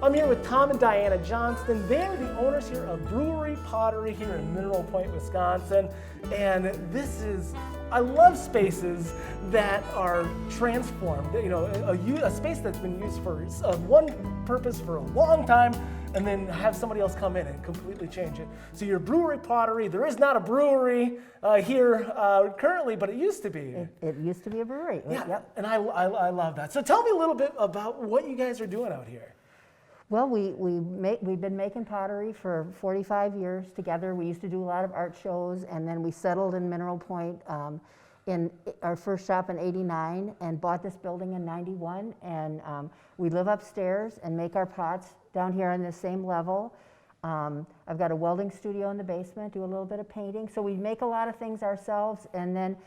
I'm here with Tom and Diana Johnston. They're the owners here of Brewery Pottery here in Mineral Point, Wisconsin. And I love spaces that are transformed. You know, a space that's been used for one purpose for a long time, and then have somebody else come in and completely change it. So your Brewery Pottery, there is not a brewery here currently, but it used to be. It used to be a brewery. Yeah, Yep. and I love that. So tell me a little bit about what you guys are doing out here. Well, we've been making pottery for 45 years together. We used to do a lot of art shows, and then we settled in Mineral Point in our first shop in '89 and bought this building in '91. And we live upstairs and make our pots down here on the same level. I've got a welding studio in the basement, do a little bit of painting. So we make a lot of things ourselves, and then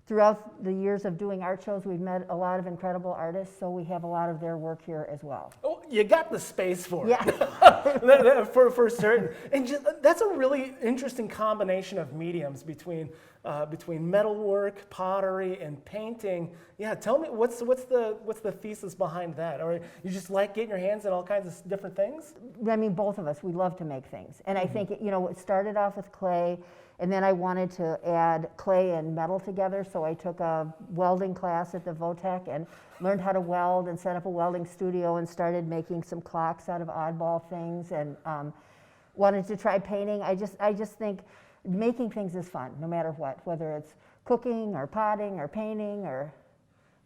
throughout the years of doing art shows, we've met a lot of incredible artists, so we have a lot of their work here as well. Oh, you got the space for it. Yeah. for certain. And that's a really interesting combination of mediums between metalwork, pottery, and painting. Yeah, tell me what's the thesis behind that? Or you just like getting your hands in all kinds of different things? I mean, both of us, we love to make things. And I think, it started off with clay, and then I wanted to add clay and metal together, so I took a welding class at the Votech and learned how to weld and set up a welding studio and started making some clocks out of oddball things, and wanted to try painting. I just think making things is fun, no matter what, whether it's cooking or potting or painting or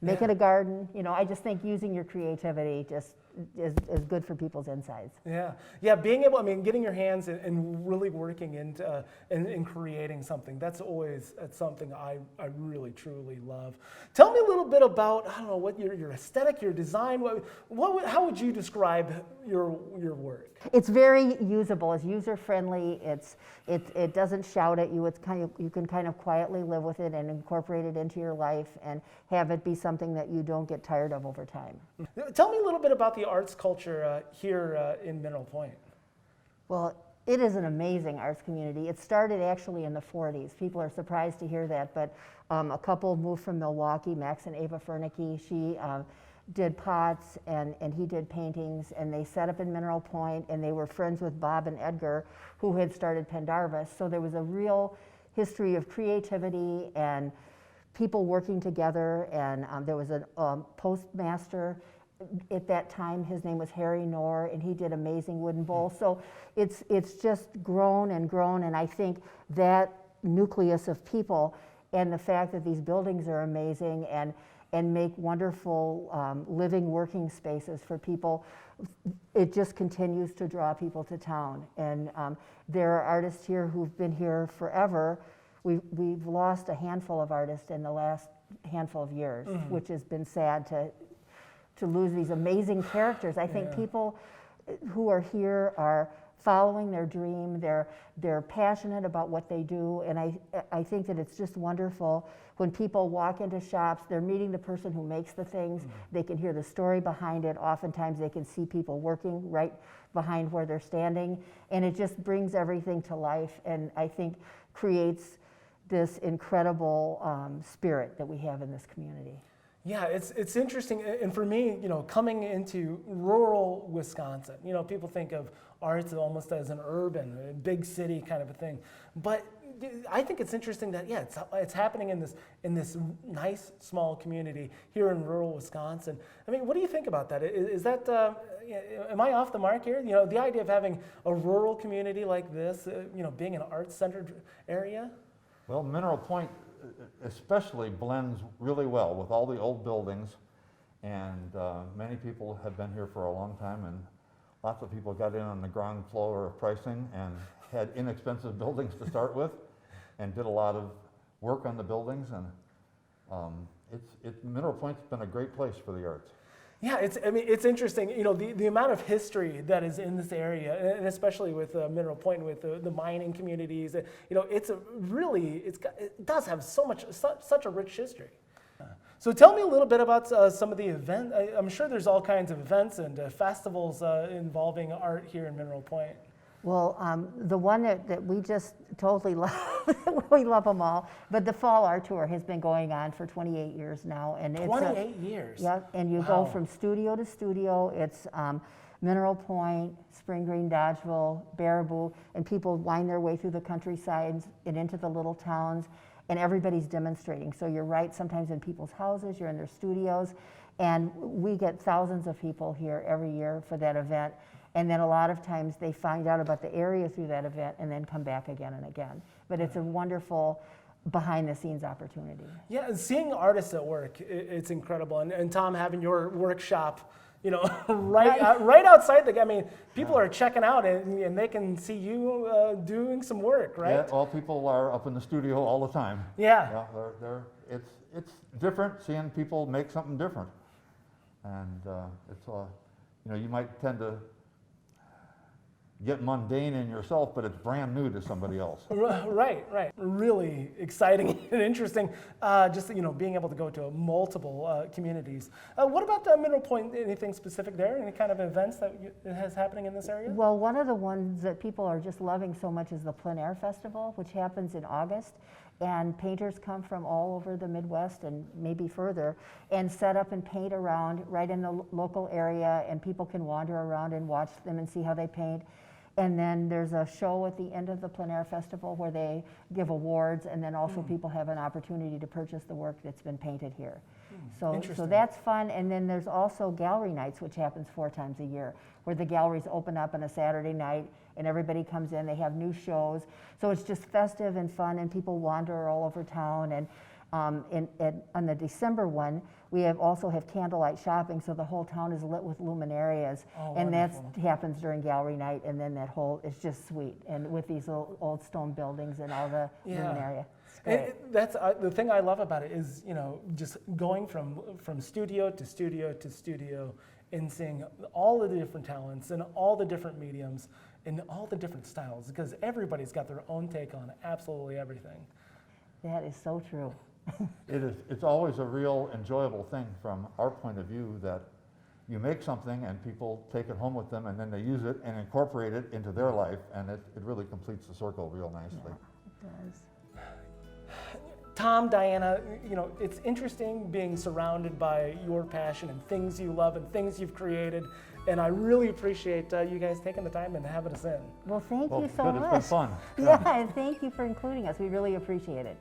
making a garden. I just think using your creativity just is good for people's insides. Yeah. Being able, getting your hands and really working into and creating something. That's something I really truly love. Tell me a little bit about, I don't know, what your aesthetic, your design. How would you describe your work? It's very usable. It's user friendly. It doesn't shout at you. You can kind of quietly live with it and incorporate it into your life and have it be something that you don't get tired of over time. Tell me a little bit about the arts culture here in Mineral Point. Well, it is an amazing arts community. It started actually in the 40s. People are surprised to hear that, but a couple moved from Milwaukee, Max and Ava Fernicke. She did pots and he did paintings, and they set up in Mineral Point, and they were friends with Bob and Edgar, who had started Pendarvis. So there was a real history of creativity and people working together, and there was a postmaster at that time. His name was Harry Knorr, and he did amazing wooden bowls. So it's just grown and grown, and I think that nucleus of people and the fact that these buildings are amazing and make wonderful living, working spaces for people, it just continues to draw people to town. And there are artists here who've been here forever. We've lost a handful of artists in the last handful of years, which has been sad to lose these amazing characters. I think people who are here are following their dream. They're passionate about what they do, and I think that it's just wonderful when people walk into shops. They're meeting the person who makes the things. They can hear the story behind it. Oftentimes they can see people working right behind where they're standing, and it just brings everything to life, and I think creates this incredible spirit that we have in this community. Yeah, it's interesting, and for me, coming into rural Wisconsin, people think of arts almost as an urban, a big city kind of a thing, but I think it's interesting that it's happening in this nice small community here in rural Wisconsin. What do you think about that? Is that am I off the mark here? The idea of having a rural community like this, being an arts-centered area. Well, Mineral Point especially blends really well with all the old buildings, and many people have been here for a long time, and lots of people got in on the ground floor of pricing and had inexpensive buildings to start with and did a lot of work on the buildings, and Mineral Point's been a great place for the arts. Yeah, it's interesting. The amount of history that is in this area, and especially with Mineral Point, with the mining communities. It does have such a rich history. So tell me a little bit about some of the events. I'm sure there's all kinds of events and festivals involving art here in Mineral Point. Well, the one that we just totally love, we love them all, but the Fall Art Tour has been going on for 28 years now. And 28 years? Yeah, and you Wow. go from studio to studio. It's Mineral Point, Spring Green, Dodgeville, Baraboo, and people wind their way through the countrysides and into the little towns, and everybody's demonstrating. So you're right, sometimes in people's houses, you're in their studios, and we get thousands of people here every year for that event. And then a lot of times they find out about the area through that event and then come back again and again. But it's a wonderful behind the scenes opportunity. Yeah, and seeing artists at work, it's incredible. And Tom, having your workshop, right outside I mean, people are checking out and they can see you doing some work, right? Yeah, well, people are up in the studio all the time. Yeah. It's different seeing people make something different. And you might tend to get mundane in yourself, but it's brand new to somebody else. Right. Really exciting and interesting. Being able to go to multiple communities. What about Mineral Point? Anything specific there? Any kind of events that is happening in this area? Well, one of the ones that people are just loving so much is the Plein Air Festival, which happens in August. And painters come from all over the Midwest and maybe further and set up and paint around right in the local area, and people can wander around and watch them and see how they paint. And then there's a show at the end of the Plein Air Festival where they give awards, and then also people have an opportunity to purchase the work that's been painted here. So that's fun. And then there's also gallery nights, which happens 4 times a year, where the galleries open up on a Saturday night and everybody comes in, they have new shows. So it's just festive and fun, and people wander all over town. And on the December one, we also have candlelight shopping, so the whole town is lit with luminarias. Oh, and that wonderful. happens during gallery night, and then it's just sweet. And with these old stone buildings and all the luminaria. That's the thing I love about it is, just going from studio to studio to studio and seeing all of the different talents and all the different mediums and all the different styles, because everybody's got their own take on absolutely everything. That is so true. It's always a real enjoyable thing from our point of view that you make something and people take it home with them, and then they use it and incorporate it into their life, and it really completes the circle real nicely. Yeah, it does. Tom, Diana, it's interesting being surrounded by your passion and things you love and things you've created, and I really appreciate you guys taking the time and having us in. Well, thank you so good. much. It's been fun. Yeah, and thank you for including us. We really appreciate it.